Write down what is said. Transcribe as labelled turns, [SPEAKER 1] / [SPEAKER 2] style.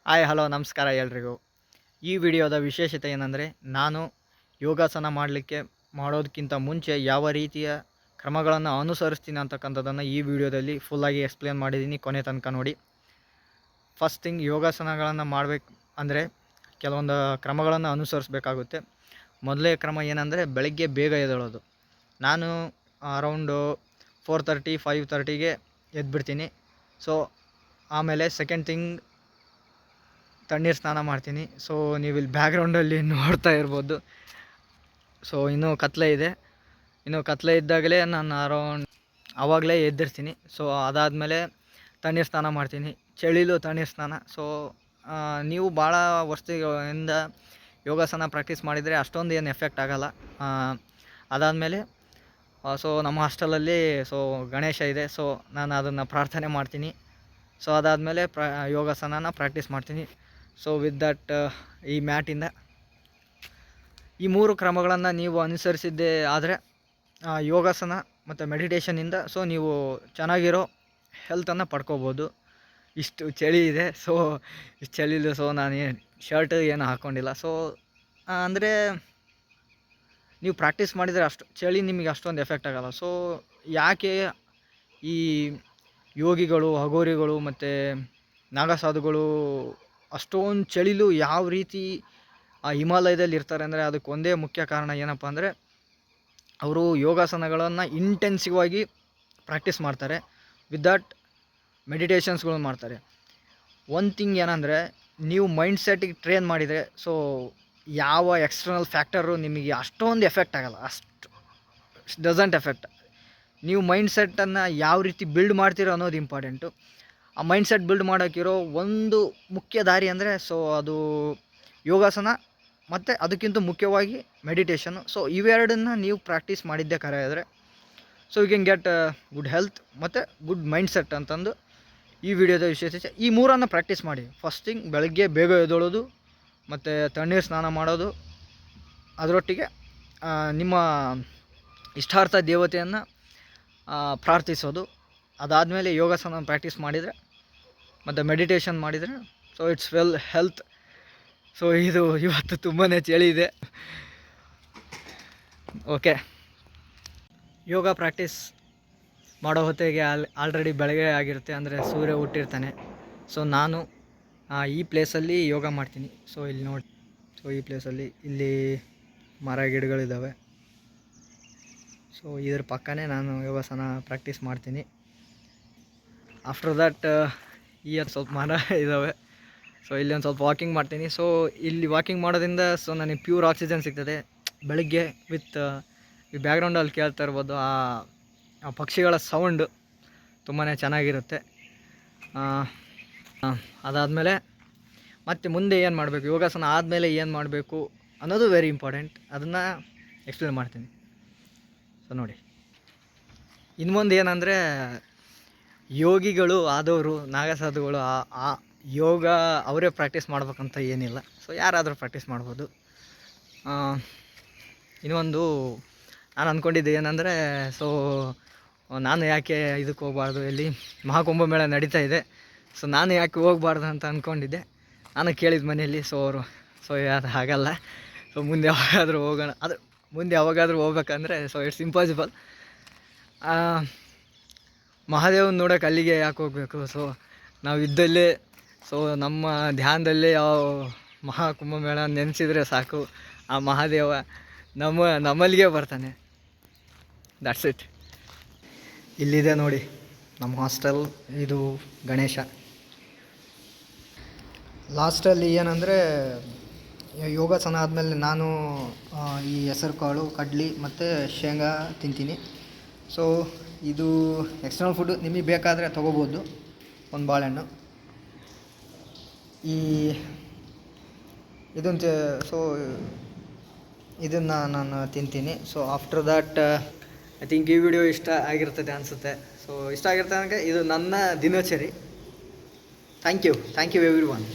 [SPEAKER 1] Hi hello ನಮಸ್ಕಾರ ಎಲ್ರಿಗೂ. ಈ ವಿಡಿಯೋದ ವಿಶೇಷತೆ ಏನಂದರೆ, ನಾನು ಯೋಗಾಸನ ಮಾಡೋದಕ್ಕಿಂತ ಮುಂಚೆ ಯಾವ ರೀತಿಯ ಕ್ರಮಗಳನ್ನು ಅನುಸರಿಸ್ತೀನಿ ಅಂತಕ್ಕಂಥದ್ದನ್ನು ಈ ವಿಡಿಯೋದಲ್ಲಿ ಫುಲ್ಲಾಗಿ ಎಕ್ಸ್ಪ್ಲೇನ್ ಮಾಡಿದ್ದೀನಿ. ಕೊನೆ ತನಕ ನೋಡಿ. ಫಸ್ಟ್ ಥಿಂಗ್, ಯೋಗಾಸನಗಳನ್ನು ಮಾಡಬೇಕು ಅಂದರೆ ಕೆಲವೊಂದು ಕ್ರಮಗಳನ್ನು ಅನುಸರಿಸಬೇಕಾಗುತ್ತೆ. ಮೊದಲೇ ಕ್ರಮ ಏನಂದರೆ, ಬೆಳಗ್ಗೆ ಬೇಗ ಎದ್ದೇಳೋದು. ನಾನು ಅರೌಂಡು 4:30 5:30ಗೆ ಎದ್ಬಿಡ್ತೀನಿ. ಸೊ ಆಮೇಲೆ ಸೆಕೆಂಡ್ ಥಿಂಗ್, ತಣ್ಣೀರು ಸ್ನಾನ ಮಾಡ್ತೀನಿ. ಸೊ ನೀವು ಇಲ್ಲಿ ಬ್ಯಾಕ್ಗ್ರೌಂಡಲ್ಲಿ ನೋಡ್ತಾ ಇರ್ಬೋದು. ಸೊ ಇನ್ನೂ ಕತ್ಲೆ ಇದ್ದಾಗಲೇ ನಾನು ಆವಾಗಲೇ ಎದ್ದಿರ್ತೀನಿ. ಸೊ ಅದಾದಮೇಲೆ ತಣ್ಣೀರು ಸ್ನಾನ ಮಾಡ್ತೀನಿ. ಚಳಿಲೂ ತಣ್ಣೀರು ಸ್ನಾನ. ಸೊ ನೀವು ಭಾಳ ವರ್ಷದಿಂದ ಯೋಗಾಸನ ಪ್ರಾಕ್ಟೀಸ್ ಮಾಡಿದರೆ ಅಷ್ಟೊಂದು ಏನು ಎಫೆಕ್ಟ್ ಆಗೋಲ್ಲ. ಅದಾದಮೇಲೆ ಸೊ ನಮ್ಮ ಹಾಸ್ಟೆಲಲ್ಲಿ ಗಣೇಶ ಇದೆ. ಸೊ ನಾನು ಅದನ್ನು ಪ್ರಾರ್ಥನೆ ಮಾಡ್ತೀನಿ. ಸೊ ಅದಾದಮೇಲೆ ಯೋಗಾಸನನ ಪ್ರಾಕ್ಟೀಸ್ ಮಾಡ್ತೀನಿ. ಸೊ ವಿತ್ ದಟ್ ಈ ಮ್ಯಾಟಿಂದ ಈ 3 ಕ್ರಮಗಳನ್ನು ನೀವು ಅನುಸರಿಸಿದ್ದೇ ಆದರೆ ಯೋಗಾಸನ ಮತ್ತು ಮೆಡಿಟೇಷನಿಂದ ಸೊ ನೀವು ಚೆನ್ನಾಗಿರೋ ಹೆಲ್ತನ್ನು ಪಡ್ಕೋಬೋದು. ಇಷ್ಟು ಚಳಿ ಇದೆ. ಸೊ ಇಷ್ಟು ಚಳಿಲಿ ನಾನು ಶರ್ಟ್ ಏನು ಹಾಕ್ಕೊಂಡಿಲ್ಲ. ಸೊ ಅಂದರೆ ನೀವು ಪ್ರಾಕ್ಟೀಸ್ ಮಾಡಿದರೆ ಚಳಿ ನಿಮಗೆ ಅಷ್ಟೊಂದು ಎಫೆಕ್ಟ್ ಆಗೋಲ್ಲ. ಸೊ ಯಾಕೆ ಈ ಯೋಗಿಗಳು, ಅಘೋರಿಗಳು ಮತ್ತು ನಾಗಸಾಧುಗಳು ಅಷ್ಟೊಂದು ಚಳಿಲೂ ಯಾವ ರೀತಿ ಆ ಹಿಮಾಲಯದಲ್ಲಿ ಇರ್ತಾರೆ ಅಂದರೆ, ಅದಕ್ಕೆ ಒಂದೇ ಮುಖ್ಯ ಕಾರಣ ಏನಪ್ಪ ಅಂದರೆ, ಅವರು ಯೋಗಾಸನಗಳನ್ನು ಇಂಟೆನ್ಸಿವ್ ಆಗಿ ಪ್ರಾಕ್ಟೀಸ್ ಮಾಡ್ತಾರೆ. ವಿತ್ ದಟ್ ಮೆಡಿಟೇಷನ್ಸ್ಗಳನ್ನು ಮಾಡ್ತಾರೆ. ಒಂದು ಥಿಂಗ್ ಏನಂದರೆ, ನೀವು ಮೈಂಡ್ಸೆಟ್ಟಿಗೆ ಟ್ರೈನ್ ಮಾಡಿದರೆ ಸೊ ಯಾವ ಎಕ್ಸ್ಟರ್ನಲ್ ಫ್ಯಾಕ್ಟರು ನಿಮಗೆ ಅಷ್ಟೊಂದು ಎಫೆಕ್ಟ್ ಆಗೋಲ್ಲ. Doesn't effect. ನೀವು ಮೈಂಡ್ಸೆಟ್ಟನ್ನು ಯಾವ ರೀತಿ ಬಿಲ್ಡ್ ಮಾಡ್ತೀರೋ ಅನ್ನೋದು ಇಂಪಾರ್ಟೆಂಟು. ಆ ಮೈಂಡ್ಸೆಟ್ ಬಿಲ್ಡ್ ಮಾಡೋಕ್ಕಿರೋ ಒಂದು ಮುಖ್ಯ ದಾರಿ ಅಂದರೆ ಸೊ ಅದು ಯೋಗಾಸನ ಮತ್ತು ಅದಕ್ಕಿಂತ ಮುಖ್ಯವಾಗಿ ಮೆಡಿಟೇಷನ್ನು. ಸೊ ಇವೆರಡನ್ನು ನೀವು ಪ್ರಾಕ್ಟೀಸ್ ಮಾಡಿದ್ದೇ ಕರೆ ಆದರೆ so you can get good health ಮತ್ತು ಗುಡ್ ಮೈಂಡ್ಸೆಟ್ ಅಂತಂದು ಈ ವಿಡಿಯೋದ ವಿಶೇಷತೆ. ಈ 3 ಪ್ರಾಕ್ಟೀಸ್ ಮಾಡಿ. ಫಸ್ಟ್ ಥಿಂಗ್, ಬೆಳಗ್ಗೆ ಬೇಗ ಎದ್ದೇಳೋದು ಮತ್ತು ತಣ್ಣೀರು ಸ್ನಾನ ಮಾಡೋದು, ಅದರೊಟ್ಟಿಗೆ ನಿಮ್ಮ ಇಷ್ಟಾರ್ಥ ದೇವತೆಯನ್ನು ಪ್ರಾರ್ಥಿಸೋದು. ಅದಾದಮೇಲೆ ಯೋಗಾಸನ ಪ್ರಾಕ್ಟೀಸ್ ಮಾಡಿದರೆ ಮತ್ತು ಮೆಡಿಟೇಷನ್ ಮಾಡಿದರೆ so it's well health. So ಇದು ಇವತ್ತು ತುಂಬಾ ಚಳಿ ಇದೆ. ಓಕೆ, ಯೋಗ ಪ್ರಾಕ್ಟೀಸ್ ಮಾಡೋ ಹೊತ್ತಿಗೆ ಆಲ್ರೆಡಿ ಬೆಳಗ್ಗೆ ಆಗಿರುತ್ತೆ, ಅಂದರೆ ಸೂರ್ಯ ಹುಟ್ಟಿರ್ತಾನೆ. ಸೊ ನಾನು ಈ ಪ್ಲೇಸಲ್ಲಿ ಯೋಗ ಮಾಡ್ತೀನಿ. ಸೊ ಇಲ್ಲಿ ನೋಡಿ, ಸೊ ಈ ಪ್ಲೇಸಲ್ಲಿ ಇಲ್ಲಿ ಮರ ಗಿಡಗಳಿದ್ದಾವೆ. ಸೊ ಇದ್ರ ಪಕ್ಕನೇ ನಾನು ಯೋಗಾಸನ ಪ್ರಾಕ್ಟೀಸ್ ಮಾಡ್ತೀನಿ. ಆಫ್ಟರ್ ದಟ್ ಸ್ವಲ್ಪ ಮರ ಇದ್ದಾವೆ. ಸೊ ಇಲ್ಲಿ ಒಂದು ಸ್ವಲ್ಪ ವಾಕಿಂಗ್ ಮಾಡ್ತೀನಿ. ಸೊ ಇಲ್ಲಿ ವಾಕಿಂಗ್ ಮಾಡೋದ್ರಿಂದ ಸೊ ನನಗೆ ಪ್ಯೂರ್ ಆಕ್ಸಿಜನ್ ಸಿಗ್ತದೆ ಬೆಳಗ್ಗೆ. ವಿತ್ ಈ ಬ್ಯಾಕ್ಗ್ರೌಂಡಲ್ಲಿ ಕೇಳ್ತಾ ಇರ್ಬೋದು, ಆ ಪಕ್ಷಿಗಳ ಸೌಂಡು ತುಂಬಾ ಚೆನ್ನಾಗಿರುತ್ತೆ. ಅದಾದಮೇಲೆ ಮತ್ತು ಮುಂದೆ ಏನು ಮಾಡಬೇಕು, ಯೋಗಾಸನ ಆದಮೇಲೆ ಏನು ಮಾಡಬೇಕು ಅನ್ನೋದು ವೆರಿ ಇಂಪಾರ್ಟೆಂಟ್. ಅದನ್ನು ಎಕ್ಸ್ಪ್ಲೇನ್ ಮಾಡ್ತೀನಿ. ಸೊ ನೋಡಿ, ಇನ್ನೊಂದು ಏನಂದರೆ, ಯೋಗಿಗಳು ಆದವರು, ನಾಗಸಾಧುಗಳು ಆ ಯೋಗ ಅವರೇ ಪ್ರಾಕ್ಟೀಸ್ ಮಾಡ್ಬೇಕಂತ ಏನಿಲ್ಲ. ಸೊ ಯಾರಾದರೂ ಪ್ರಾಕ್ಟೀಸ್ ಮಾಡ್ಬೋದು. ಇನ್ನೊಂದು ನಾನು ಅಂದ್ಕೊಂಡಿದ್ದೆ ಏನಂದರೆ, ಸೊ ನಾನು ಯಾಕೆ ಇದಕ್ಕೆ ಹೋಗಬಾರ್ದು, ಇಲ್ಲಿ ಮಹಾಕುಂಭಮೇಳ ನಡೀತಾ ಇದೆ, ಸೊ ನಾನು ಯಾಕೆ ಹೋಗಬಾರ್ದು ಅಂತ ಅಂದ್ಕೊಂಡಿದ್ದೆ. ನಾನು ಕೇಳಿದ ಮನೆಯಲ್ಲಿ. ಸೊ ಅವರು ಅದು ಹಾಗಲ್ಲ, ಸೊ ಮುಂದೆ ಯಾವಾಗಾದರೂ ಹೋಗೋಣ, ಅದು ಮುಂದೆ ಯಾವಾಗಾದರೂ ಹೋಗ್ಬೇಕಂದ್ರೆ ಸೊ ಇಟ್ಸ್ ಇಂಪಾಸಿಬಲ್. ಮಹಾದೇವನ ನೋಡೋಕೆ ಅಲ್ಲಿಗೆ ಯಾಕೆ ಹೋಗಬೇಕು. ಸೊ ನಾವು ಇದ್ದಲ್ಲೇ, ಸೊ ನಮ್ಮ ಧ್ಯಾನದಲ್ಲೇ ಯಾವ ಮಹಾಕುಂಭಮೇಳ ನೆನೆಸಿದರೆ ಸಾಕು, ಆ ಮಹಾದೇವ ನಮ್ಮಲ್ಲಿಗೆ ಬರ್ತಾನೆ. That's it. ಇಲ್ಲಿದೆ ನೋಡಿ ನಮ್ಮ ಹಾಸ್ಟೆಲ್. ಇದು ಗಣೇಶ. ಲಾಸ್ಟಲ್ಲಿ ಏನಂದರೆ, ಯೋಗಾಸನ ಆದಮೇಲೆ ನಾನು ಈ ಹೆಸರು ಕಾಳು, ಕಡ್ಲಿ ಮತ್ತು ಶೇಂಗಾ ತಿಂತೀನಿ. ಸೊ ಇದು ಎಕ್ಸ್ಟರ್ನಲ್ ಫುಡ್ಡು, ನಿಮಗೆ ಬೇಕಾದರೆ ತೊಗೋಬೋದು. ಒಂದು ಬಾಳೆಹಣ್ಣು ಇದನ್ನು ನಾನು ತಿಂತೀನಿ. So after that I think ಈ ವಿಡಿಯೋ ಇಷ್ಟ ಆಗಿರ್ತದೆ ಅನಿಸುತ್ತೆ. ಸೊ ಇಷ್ಟ ಆಗಿರ್ತದೆ ನನಗೆ. ಇದು ನನ್ನ ದಿನಚರಿ. Thank you every one.